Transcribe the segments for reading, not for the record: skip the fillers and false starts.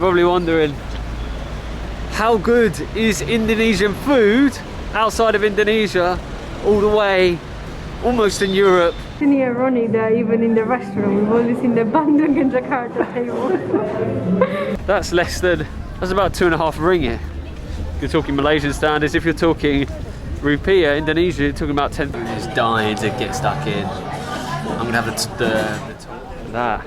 Probably wondering, how good is Indonesian food outside of Indonesia, all the way almost in Europe? It's ironic that even in the restaurant we've only seen the Bandung and Jakarta table. That's about 2.5 ringgit. If you're talking Malaysian standards. If you're talking rupiah, Indonesia, you're talking about 10. I'm just dying to get stuck in. I'm gonna have that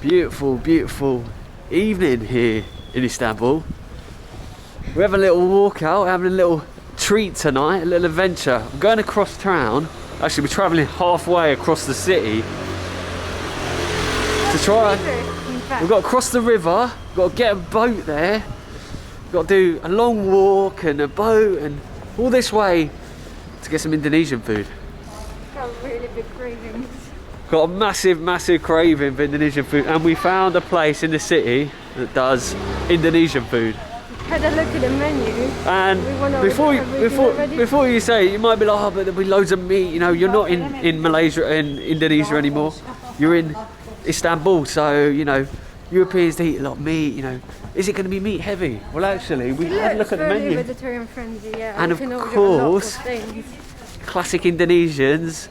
beautiful, beautiful evening here in Istanbul. We're having a little walk out, having a little treat tonight, a little adventure. I'm going across town. Actually, we're travelling halfway across the city to try. We've got to cross the river, we've got to get a boat there, we've got to do a long walk and a boat and all this way to get some Indonesian food. Got a really big craving. Got a massive, massive craving for Indonesian food, and we found a place in the city that does Indonesian food. Had a look at the menu. And before you say it, you might be like, oh, but there'll be loads of meat. You know, you're not in Malaysia and Indonesia anymore. You're in Istanbul, so you know Europeans eat a lot of meat. You know, is it going to be meat heavy? Well, actually, we had a look at the menu. Vegetarian friendly, yeah. And of course, classic Indonesians.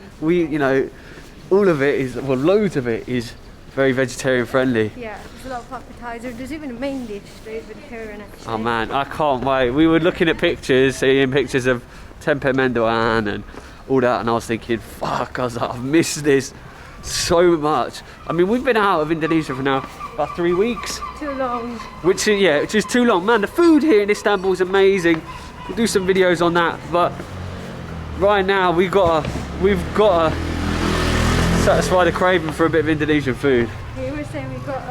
All of it is, well, loads of it is very vegetarian friendly. Yeah, there's a lot of appetizers. There's even a main dish that is vegetarian actually. Oh man, I can't wait. We were looking at pictures, seeing pictures of tempe mendoan and all that, and I was thinking, fuck, I've missed this so much. I mean, we've been out of Indonesia for now about 3 weeks. Too long. Which is too long. Man, the food here in Istanbul is amazing. We'll do some videos on that, but right now we've got to satisfy the craving for a bit of Indonesian food. You were saying we got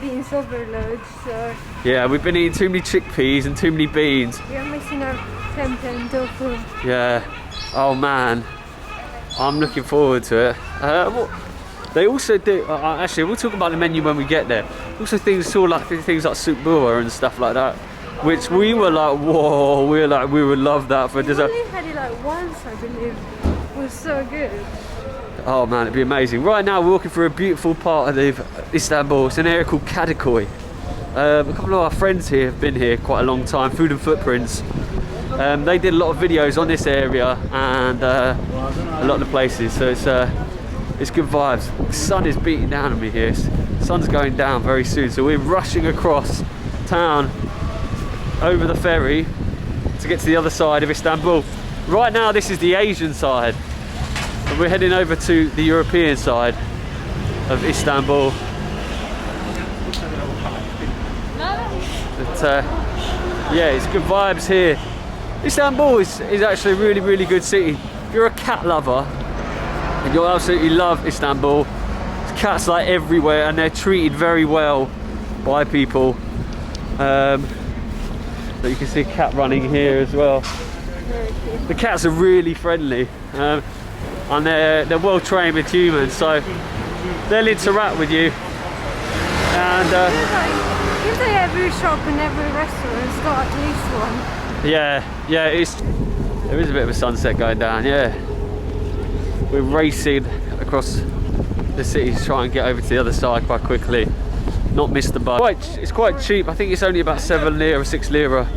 beans overload, so... Yeah, we've been eating too many chickpeas and too many beans. We are missing our tempeh and tofu. Yeah. Oh man, I'm looking forward to it. They also do, actually we'll talk about the menu when we get there. Also things like soup buah and stuff like that, which we were like, whoa, we would love that for dessert. We only had it like once, I believe. It was so good. Oh man, it'd be amazing. Right now we're walking through a beautiful part of Istanbul. It's an area called Kadıköy. A couple of our friends here have been here quite a long time, Food and Footprints. They did a lot of videos on this area and a lot of the places, so it's good vibes. The sun is beating down on me here. The sun's going down very soon, so we're rushing across town over the ferry to get to the other side of Istanbul. Right now this is the Asian side. We're heading over to the European side of Istanbul. But yeah, it's good vibes here. Istanbul is actually a really, really good city. If you're a cat lover and you'll absolutely love Istanbul, there's cats like everywhere and they're treated very well by people. But you can see a cat running here as well. The cats are really friendly. And they're well trained with humans, so they'll interact with you. And if they every shop and every restaurant's got at least one. Yeah, there is a bit of a sunset going down. Yeah, we're racing across the city to try and get over to the other side quite quickly, not miss the boat. It's quite cheap. I think it's only about 7 lira, 6 lira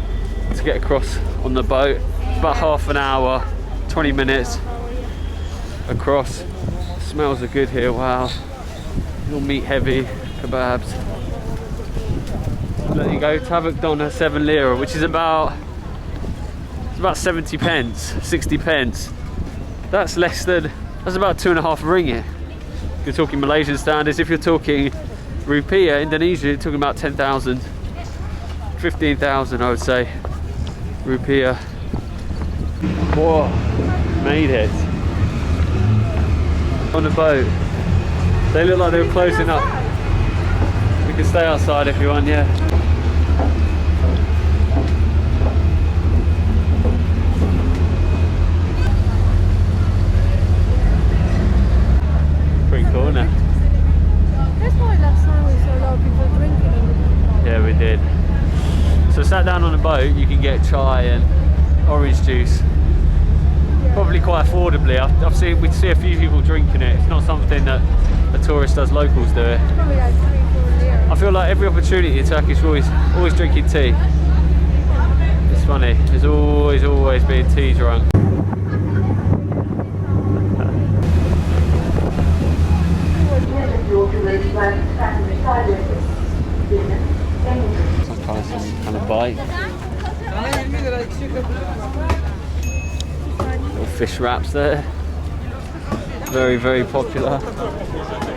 to get across on the boat. It's about half an hour, 20 minutes. Across. Smells are good here. Wow, little meat heavy kebabs. There you go, Tabak Dona 7 lira, which is about 70 pence, 60 pence. That's about 2.5 ringgit. If you're talking Malaysian standards. If you're talking rupiah, Indonesia, you're talking about 10,000, 15,000, I would say. Rupiah. Whoa, made it. On the boat. They look like they were closing up. We can stay outside if you want, yeah. Pretty cool, isn't it? That's why last time we saw a lot of people drinking. Yeah, we did. So sat down on the boat, you can get chai and orange juice. Probably quite affordably. We see a few people drinking it. It's not something that a tourist does, locals do it. Probably like 3-4 lira. I feel like every opportunity in Turkish always drinking tea. It's funny. There's always being tea drunk. Some kind of bite. Little fish wraps there. Very popular.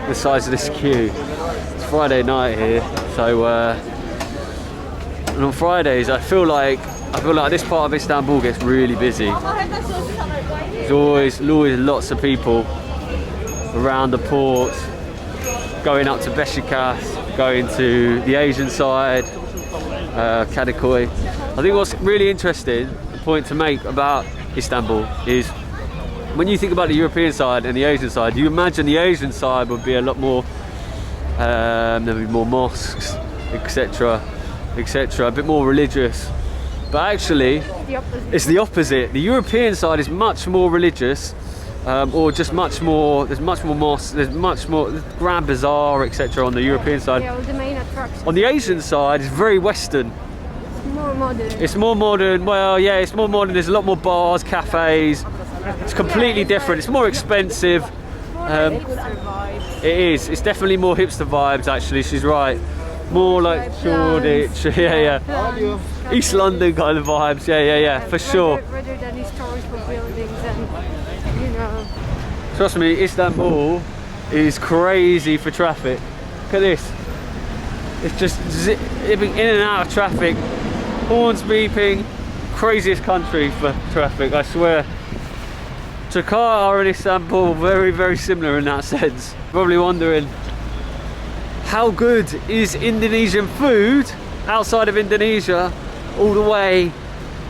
The size of this queue. It's Friday night here, so and on Fridays I feel like this part of Istanbul gets really busy. There's always lots of people around the ports, going up to Beşiktaş, going to the Asian side, Kadıköy. I think what's really interesting, the point to make about Istanbul is when you think about the European side and the Asian side, you imagine the Asian side would be a lot more, there'd be more mosques, etc, a bit more religious. But actually, it's the opposite. The European side is much more religious, or just much more. There's much more mosques. There's much more Grand Bazaar, etc. on the European side. Yeah, all the main attractions. On the Asian side, it's very Western. It's more modern. It's more modern. Well, yeah, it's more modern. There's a lot more bars, cafes. It's completely different. It's more expensive. Hipster vibes. It is. It's definitely more hipster vibes. Actually, she's right. More like Shoreditch. Yeah. East London kind of vibes. Yeah, for sure. Rather than historical buildings and, you know. Trust me, Istanbul is crazy for traffic. Look at this. It's just zipping in and out of traffic. Horns beeping. Craziest country for traffic, I swear. Jakarta and Istanbul, very similar in that sense. Probably wondering, how good is Indonesian food outside of Indonesia, all the way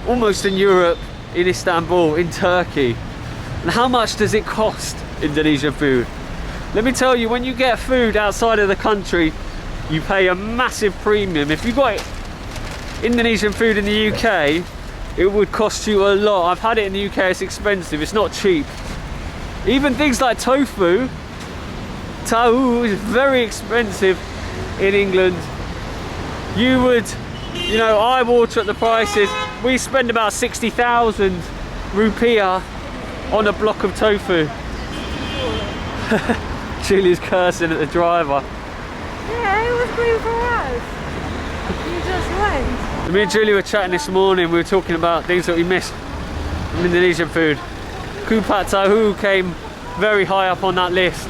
almost in Europe, in Istanbul, in Turkey? And how much does it cost, Indonesian food? Let me tell you, when you get food outside of the country, you pay a massive premium. If you got Indonesian food in the UK, it would cost you a lot. I've had it in the UK, it's expensive, it's not cheap. Even things like tofu is very expensive in England. You would, you know, eye water at the prices. We spend about 60,000 rupiah on a block of tofu. Julie's cursing at the driver. Yeah, it was going for us. You just went. Me and Julie were chatting this morning. We were talking about things that we missed from Indonesian food. Kupat tahu came very high up on that list.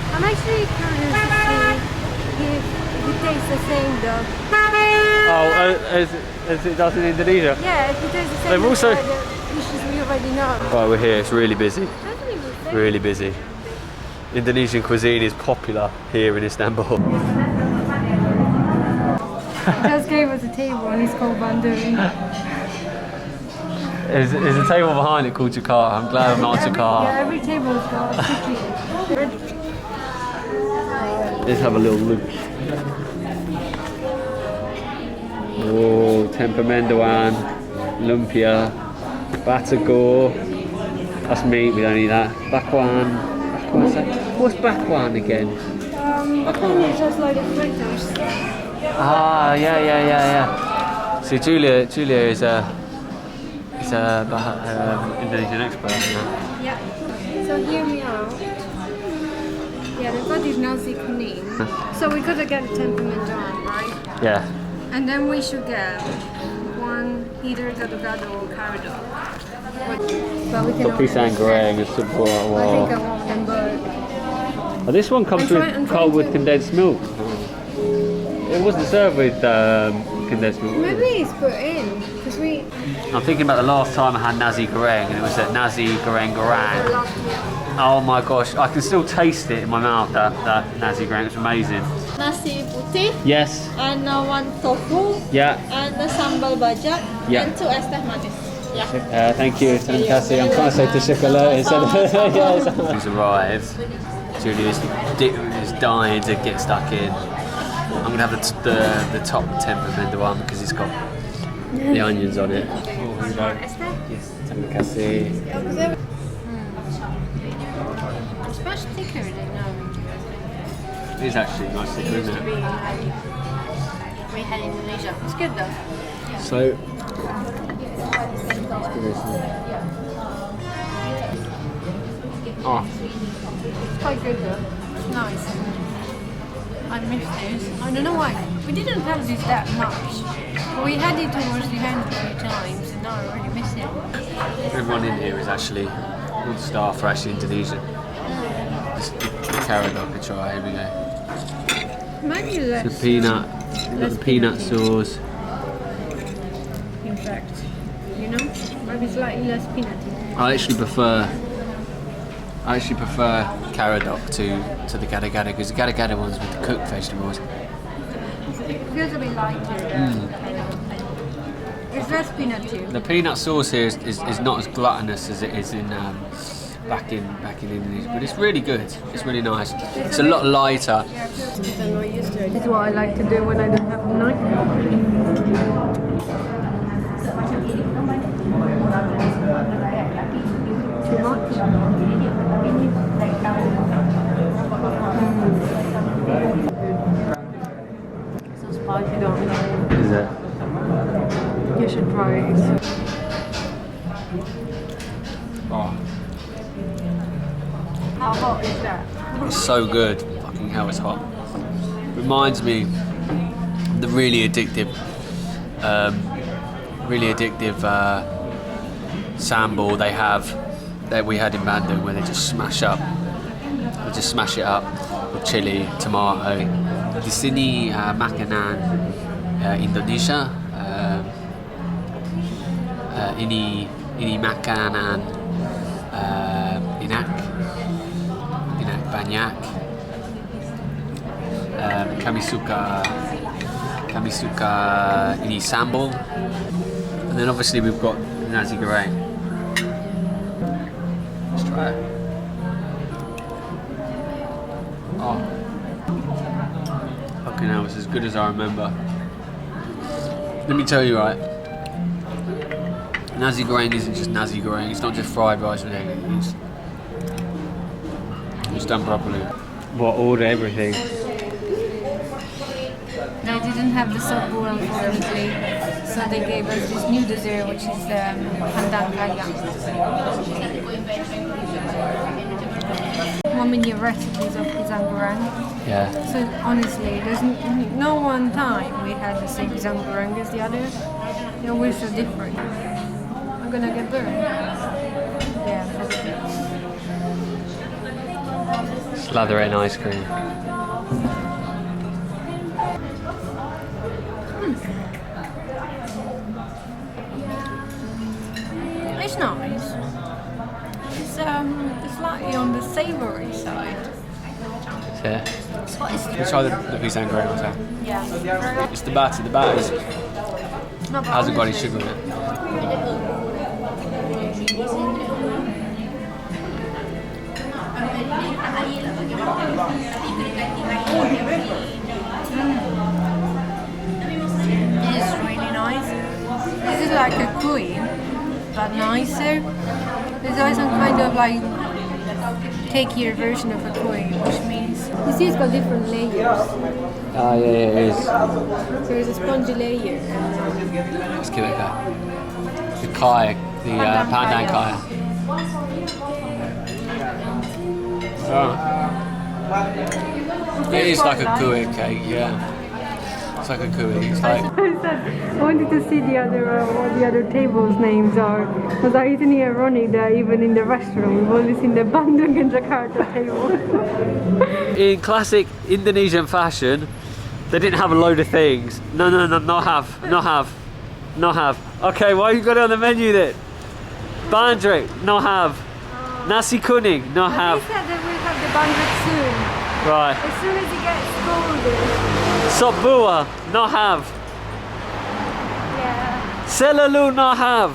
I'm actually curious to see if it tastes the same though. Oh, as it does in Indonesia? Yeah, if it tastes the same. They've also... as the dishes we already know. Right, we're here. It's really busy. Doesn't even say. Really busy. Indonesian cuisine is popular here in Istanbul. He just gave us a table and it's called Bandung. There's a table behind it called Jakarta. I'm glad I'm not Yeah, Jakarta. every table's got a sticky. Let's have a little look. Oh, tempeh mendoan, lumpia, batagor. That's meat, we don't eat that. Bakwan. What's bakwan again? I think it's just like the fritters. Ah, yeah. See, Julia is a Indonesian expert. Yeah. So hear me out. Yeah, they've got these nasi kuning. So we gotta get a tempeh mendoan, right? Yeah. And then we should get one either gado-gado or carado. But we can Pisang goreng and soup. I think I want them both. Oh, this one comes with cold with condensed milk. It wasn't served with condensed milk. Maybe it's put in because we. I'm thinking about the last time I had nasi goreng, and it was at nasi goreng. Oh my gosh, I can still taste it in my mouth. That nasi goreng, it's amazing. Nasi putih, Yes. and one tofu, Yeah. and the sambal bajak, Yeah. and 2 es teh manis. Yeah. Thank you. Terima kasih. I'm trying to say teşekkürler instead of yes. He's arrived. Julia's dying to get stuck in. I'm gonna have the top tempeh mendoan because it's got the onions on it. Yes. Terima kasih. It's much thicker than now. It's actually nice thicker, Used isn't to be it? like we had in Indonesia. It's good though. So, oh, It's quite good though. It's nice. I miss this. I don't know why. We didn't have this that much. But we had it towards the end a few times and now I really miss it. everyone in here is actually, all the staff are actually Indonesian. Just the carrot I could try, here we go. Maybe less. The peanut, we've got the peanut peanutty. sauce. In fact, you know, maybe slightly less peanutty. I actually prefer carrot to the gada gada because the gada gada ones with the cooked vegetables. It feels a bit lighter. It's less peanutty. The peanut sauce here is not as gluttonous as it is in back in Indonesia, but it's really good. It's really nice. It's a lot lighter. This is what I like to do when I don't have a knife. Too much? So spicy, don't you? Is it? You should try it. Oh, How hot is that? it's so good. Fucking hell, it's hot. Reminds me of the really addictive sambal they have that we had in Bandung, where they just smash it up with chili, tomato. Di sini makanan Indonesia. Ini makanan enak banyak. Kami suka ini sambal, and then obviously we've got nasi goreng. Let's try it. Oh, fucking hell, it's as good as I remember. Let me tell you, right, nasi goreng isn't just nasi goreng. It's not just fried rice with egg. It's done properly. What, order everything? They didn't have the sop bowl unfortunately, so they gave us this new dessert which is Bandung kaya. 1 million recipes of pisang goreng. Yeah. So honestly, there's no one time we had the same pisang goreng as the other. They're always so different. I'm gonna get burned. Yeah, probably. Slather it in ice cream. It's nice. It's slightly on the savoury side. Yeah. Let's try the pisang goreng as well. Yeah. It's the batter. The batter No, but hasn't got any honestly, sugar in it. It is really nice. This is like a Cooley, but nicer. There's always some kind of like takier version of a Cooley, which means you see it's got different layers. Ah, yeah, it is. So there's a spongy layer. Let's give it a go. The kai, the pandan kai. Oh. It is like a kuih cake, yeah. It's like a kuih. It's like I wanted to see the other what the other tables' names are. Because isn't it ironic that even in the restaurant we've only seen the Bandung and Jakarta table. in classic Indonesian fashion. They didn't have a load of things. No, not have. Okay, why you got it on the menu then? Bandrek, not have. Nasi kuning, not have. They said that we'll have the bandrek soon. Right. As soon as it gets colder. Sop buah, not have. Yeah. Selalu, not have.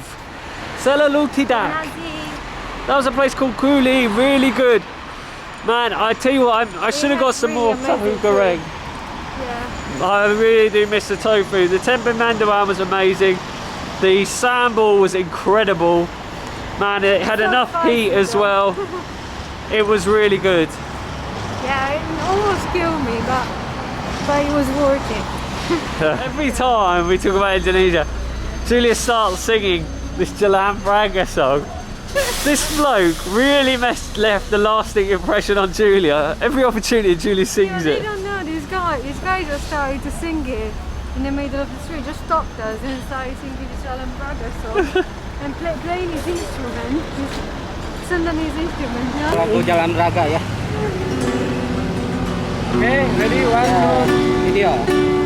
Selalu tidak. Nazi. That was a place called Cooley, really good. Man, I tell you what, I should have got some more tahu goreng. Yeah. I really do miss the tofu. The tempeh mandawan was amazing. The sambal was incredible. Man, it had So enough spicy heat as though. well. It was really good. Yeah, it almost killed me, but it was worth it. Every time we talk about Indonesia, Julia starts singing this Jalan Braga song. This bloke really left a lasting impression on Julia. Every opportunity Julia sings They it. don't know this guy. This guy just started to sing it in the middle of the street. Just stopped us and started singing the Jalan Braga song and playing his instrument, his Sundanese instrument. Yeah? Lagu Jalan Raga ya. Oke, ready, one, two, video.